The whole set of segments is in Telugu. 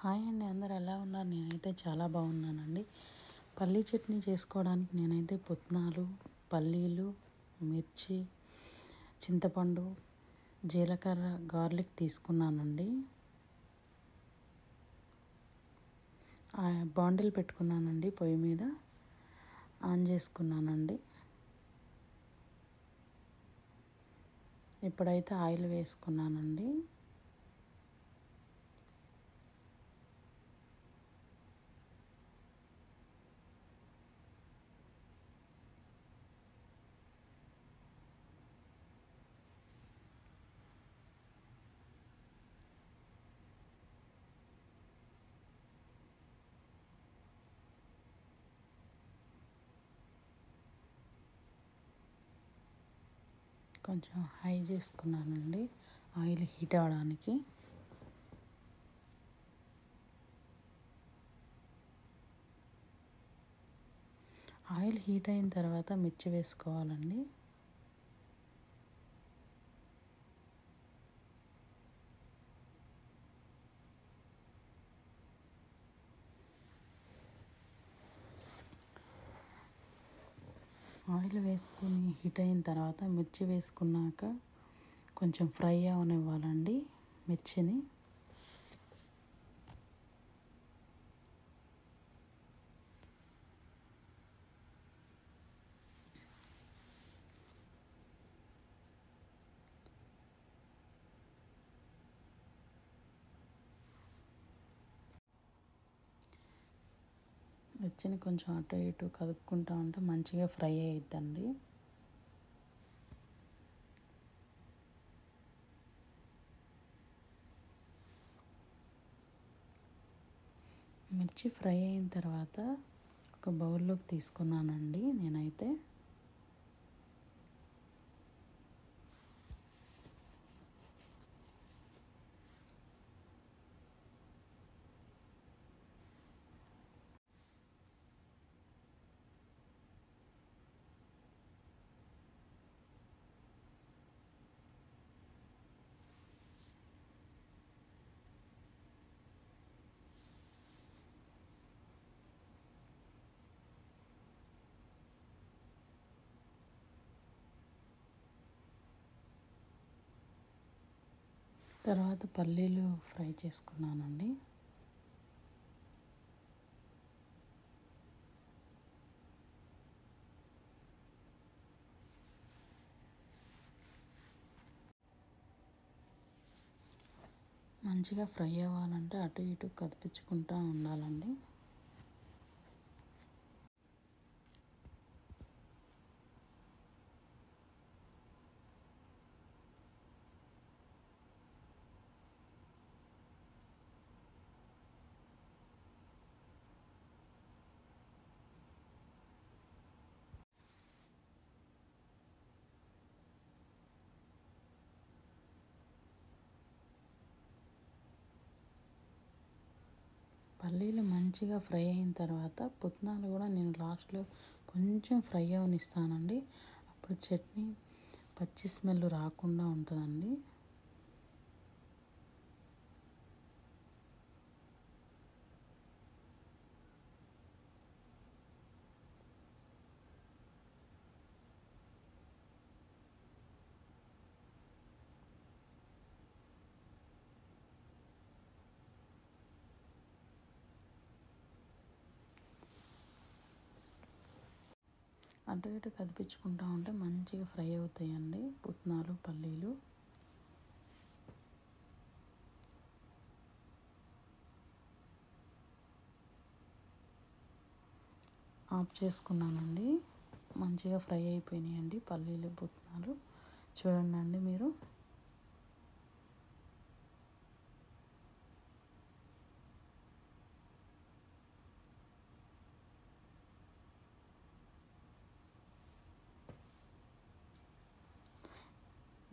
హాయ్ అండి, అందరు ఎలా ఉన్నారు? నేనైతే చాలా బాగున్నానండి. పల్లీ చట్నీ చేసుకోవడానికి నేనైతే పుట్నాలు, పల్లీలు, మిర్చి, చింతపండు, జీలకర్ర, గార్లిక్ తీసుకున్నానండి. బాండిల్ పెట్టుకున్నానండి, పొయ్యి మీద ఆన్ చేసుకున్నానండి. ఇప్పుడైతే ఆయిల్ వేసుకున్నానండి. కొంచెం హై చేసుకున్నానండి ఆయిల్ హీట్ అవ్వడానికి. ఆయిల్ హీట్ అయిన తర్వాత మిర్చి వేసుకోవాలండి. ఆయిల్ వేసుకొని హీట్ అయిన తర్వాత మిర్చి వేసుకున్నాక కొంచెం ఫ్రై అవనివ్వాలండి మిర్చిని. మిర్చిని కొంచెం అటు ఇటు కదుపుకుంటూ ఉంటే మంచిగా ఫ్రై అయ్యిద్దండి. మిర్చి ఫ్రై అయిన తర్వాత ఒక బౌల్లోకి తీసుకున్నానండి నేనైతే. తర్వాత పల్లీలు ఫ్రై చేసుకున్నానండి. మంచిగా ఫ్రై అవ్వాలంటే అటు ఇటు కదిపించుకుంటూ ఉండాలండి. పల్లీలు మంచిగా ఫ్రై అయిన తర్వాత పుట్నాలు కూడా నేను లాస్ట్లో కొంచెం ఫ్రై అవనిస్తానండి. అప్పుడు చట్నీ పచ్చి స్మెల్ రాకుండా ఉంటుందండి. అటు ఇటు కదిపించుకుంటూ ఉంటే మంచిగా ఫ్రై అవుతాయండి పుట్నాలు, పల్లీలు. ఆఫ్ చేసుకున్నానండి. మంచిగా ఫ్రై అయిపోయినాయండి పల్లీలు, పుట్నాలు. చూడండి మీరు.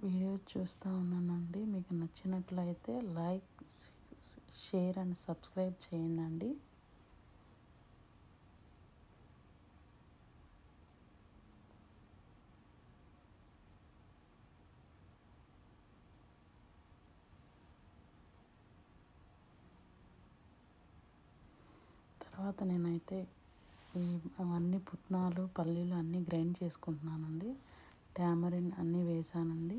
వీడియో చూస్తూ ఉన్నానండి. మీకు నచ్చినట్లయితే లైక్, షేర్ అండ్ సబ్స్క్రైబ్ చేయండి. తర్వాత నేనైతే అవన్నీ పుట్నాలు పల్లీలు అన్నీ గ్రైండ్ చేసుకుంటున్నానండి. టామరిన్ అన్నీ వేసానండి.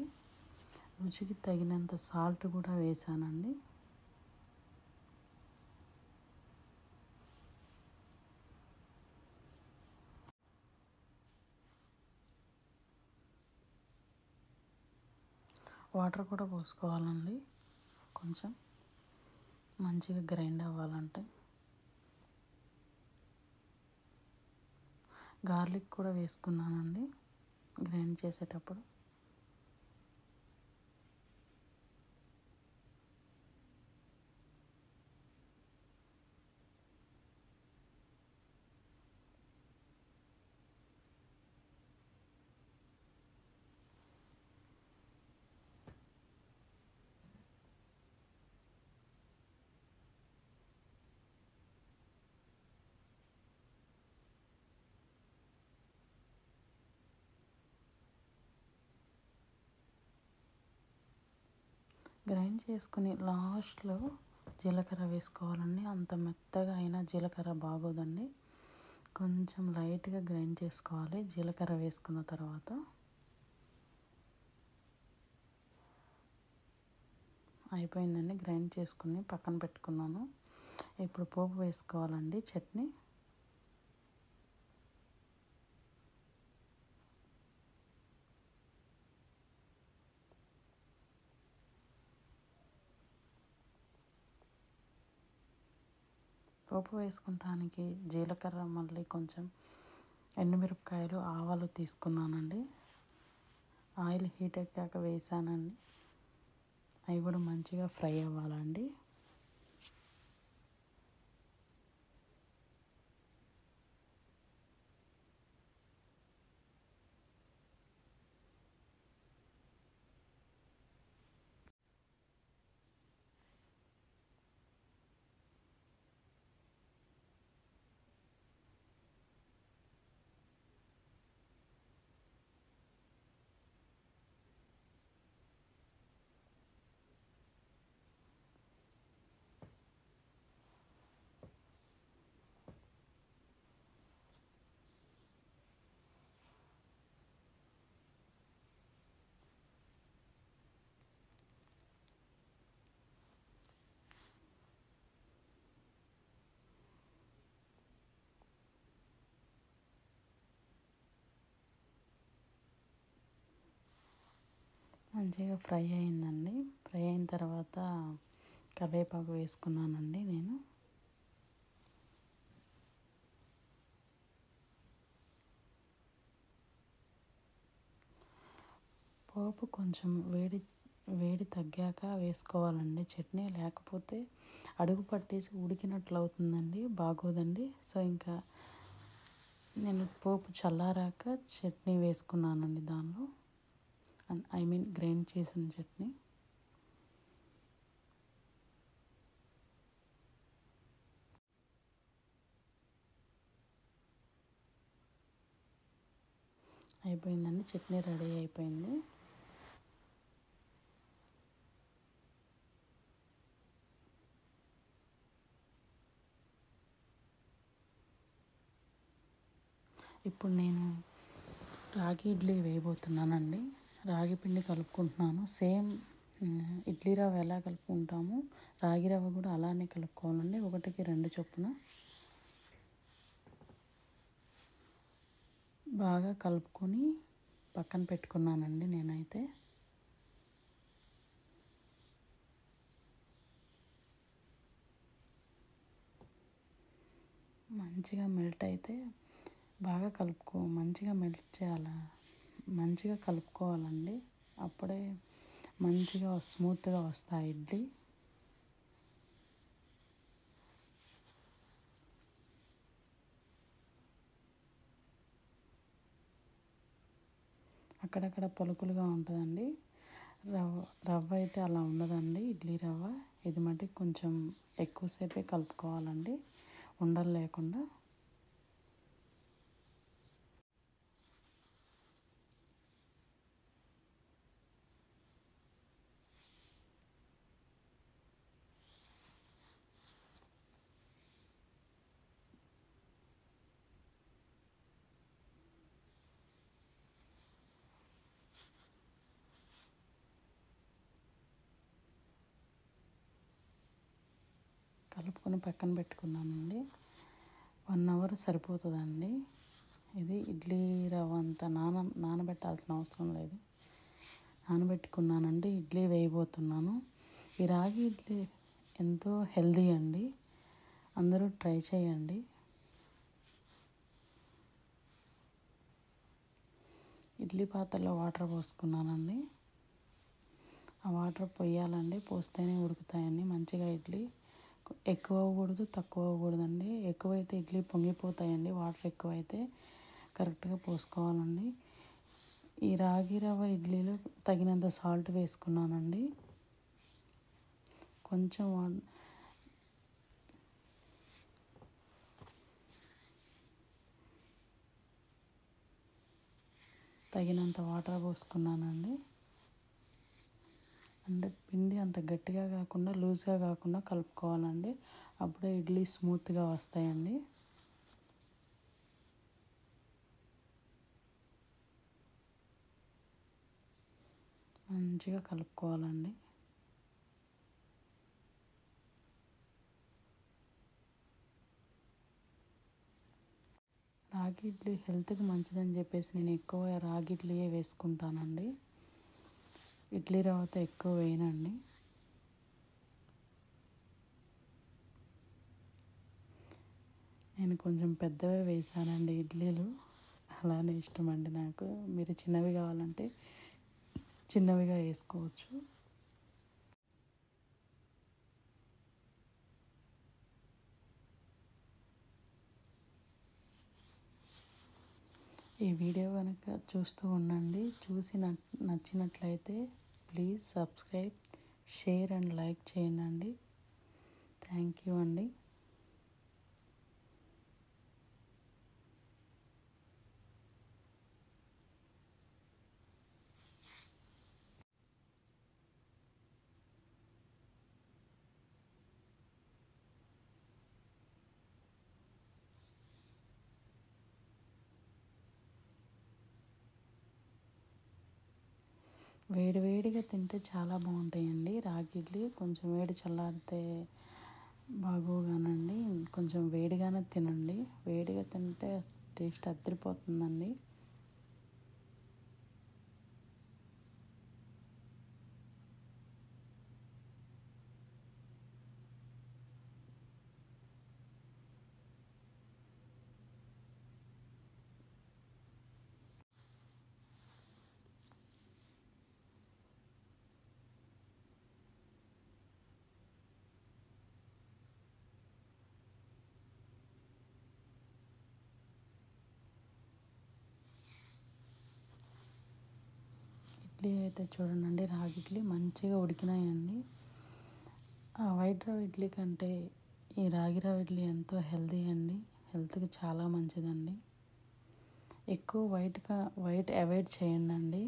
రుచికి తగినంత సాల్ట్ కూడా వేసానండి. వాటర్ కూడా పోసుకోవాలండి, కొంచెం మంచిగా గ్రైండ్ అవ్వాలంటే. గార్లిక్ కూడా వేసుకున్నానండి గ్రైండ్ చేసేటప్పుడు. గ్రైండ్ చేసుకుని లాస్ట్లో జీలకర్ర వేసుకోవాలండి. అంత మెత్తగా అయినా జీలకర్ర బాగోదండి. కొంచెం లైట్గా గ్రైండ్ చేసుకోవాలి జీలకర్ర వేసుకున్న తర్వాత. అయిపోయిందండి, గ్రైండ్ చేసుకుని పక్కన పెట్టుకున్నాను. ఇప్పుడు పోపు వేసుకోవాలండి. చట్నీ పోపు వేసుకుంటానికి జీలకర్ర, మళ్ళీ కొంచెం ఎండుమిరపకాయలు, ఆవాలు తీసుకున్నానండి. ఆయిల్ హీట్ ఎక్కాక వేసానండి. అవి కూడా మంచిగా ఫ్రై అవ్వాలండి. మంచిగా ఫ్రై అయిందండి. ఫ్రై అయిన తర్వాత కరివేపాకు వేసుకున్నానండి నేను. పోపు కొంచెం వేడి తగ్గాక వేసుకోవాలండి చట్నీ, లేకపోతే అడుగు పట్టేసి ఉడికినట్లు అవుతుందండి, బాగోదండి. సో ఇంకా నేను పోపు చల్లారాక చట్నీ వేసుకున్నానండి దానిలో. గ్రైండ్ చేసిన చట్నీ. అయిపోయిందండి, చట్నీ రెడీ అయిపోయింది. ఇప్పుడు నేను రాగి ఇడ్లీ వేయబోతున్నానండి. రాగి పిండి కలుపుకుంటున్నాను. సేమ్ ఇడ్లీ రవ్వ ఎలా కలుపుకుంటామో రాగి రవ్వ కూడా అలానే కలుపుకోవాలండి, 1కి 2 చొప్పున. బాగా కలుపుకొని పక్కన పెట్టుకున్నానండి నేనైతే. మంచిగా మెల్ట్ అయితే బాగా మంచిగా మెల్ట్ చేయాలి, మంచిగా కలుపుకోవాలండి. అప్పుడే మంచిగా స్మూత్గా వస్తాయి ఇడ్లీ. అక్కడక్కడ పలుకులుగా ఉంటుందండి. రవ్వ అయితే అలా ఉండదండి, ఇడ్లీ రవ్వ. ఇది మటుకు కొంచెం ఎక్కువసేపే కలుపుకోవాలండి, ఉండలు లేకుండా. వేసుకొని పక్కన పెట్టుకున్నానండి. 1 అవర్ సరిపోతుందండి. ఇది ఇడ్లీ రవ్వ అంత నానబెట్టాల్సిన అవసరం లేదు. నానబెట్టుకున్నానండి. ఇడ్లీ వేయబోతున్నాను. ఈ రాగి ఇడ్లీ ఎంతో హెల్దీ అండి. అందరూ ట్రై చేయండి. ఇడ్లీ పాత్రలో వాటర్ పోసుకున్నానండి. ఆ వాటర్ పోయాలండి. పోస్తేనే ఉడుకుతాయండి మంచిగా ఇడ్లీ. ఎక్కువ అవ్వకూడదు, తక్కువ అవ్వకూడదండి. ఎక్కువైతే ఇడ్లీ పొంగిపోతాయండి. వాటర్ ఎక్కువైతే కరెక్ట్గా పోసుకోవాలండి. ఈ రాగి రవ్వ ఇడ్లీలో తగినంత సాల్ట్ వేసుకున్నానండి. కొంచెం తగినంత వాటర్ పోసుకున్నానండి. అంటే పిండి అంత గట్టిగా కాకుండా లూజ్గా కాకుండా కలుపుకోవాలండి. అప్పుడే ఇడ్లీ స్మూత్గా వస్తాయండి. మంచిగా కలుపుకోవాలండి. రాగి ఇడ్లీ హెల్త్కి మంచిదని చెప్పేసి నేను ఎక్కువ రాగి ఇడ్లీయే వేసుకుంటానండి. ఇడ్లీ రవ్వతో ఎక్కువ వేయనండి. నేను కొంచెం పెద్దవే వేసానండి ఇడ్లీలు. అలానే ఇష్టం అండి నాకు. మీరు చిన్నవి కావాలంటే చిన్నవిగా వేసుకోవచ్చు. ఈ వీడియో కనుక చూస్తూ ఉండండి. చూసి నచ్చినట్లయితే please subscribe, share and like చేయండి. థ్యాంక్ యూ అండి. వేడిగా తింటే చాలా బాగుంటాయండి రాగి ఇడ్లీ. కొంచెం వేడి చల్లారితే బాగోగానండి. కొంచెం వేడిగానే తినండి. వేడిగా తింటే టేస్ట్ అదిరిపోతుందండి. ఇడ్లీ అయితే చూడండి, రాగి ఇడ్లీ మంచిగా ఉడికినాయండి. ఆ వైట్ రవ్వ ఇడ్లీ కంటే ఈ రాగి రవ్వ ఇడ్లీ ఎంతో హెల్దీ అండి. హెల్త్కి చాలా మంచిదండి. ఎక్కువ వైట్ అవాయిడ్ చేయండి.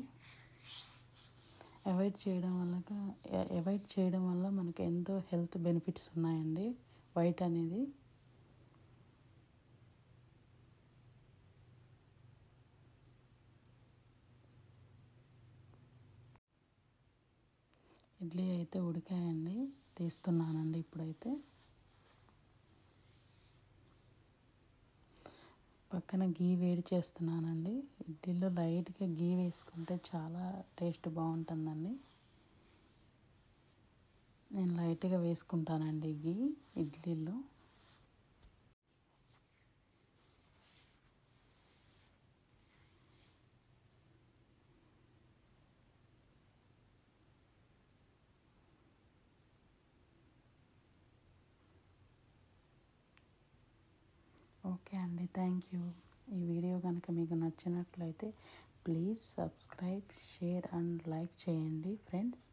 అవాయిడ్ చేయడం వల్ల మనకు ఎంతో హెల్త్ బెనిఫిట్స్ ఉన్నాయండి వైట్ అనేది. ఇడ్లీ అయితే ఉడికాయండి. తీస్తున్నానండి ఇప్పుడైతే. పక్కన గీ వేడి చేస్తున్నానండి. ఇడ్లీలో లైట్గా గీ వేసుకుంటే చాలా టేస్ట్ బాగుంటుందండి. నేను లైట్గా వేసుకుంటానండి గీ ఇడ్లీలో. ఓకే అండి, థ్యాంక్ యూ. ఈ వీడియో కనుక మీకు నచ్చినట్లయితే please subscribe, share and like చేయండి ఫ్రెండ్స్.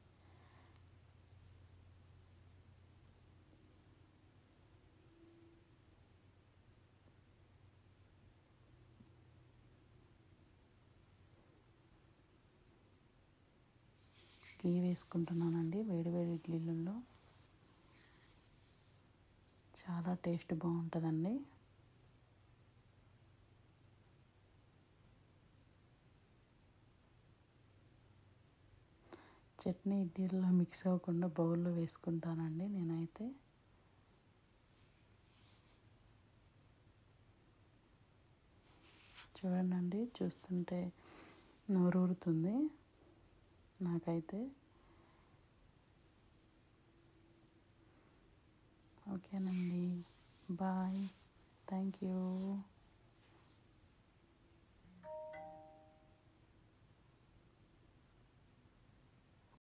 గీ వేసుకుంటున్నానండి వేడివేడి ఇడ్లీలలో. చాలా టేస్ట్ బాగుంటుందండి. చట్నీ ఇడ్లీలో మిక్స్ అవ్వకుండా బౌల్లో వేసుకుంటానండి నేనైతే. చూడండి, చూస్తుంటే నోరూరుతుంది నాకైతే. ఓకేనండి, బాయ్, థ్యాంక్ యూ.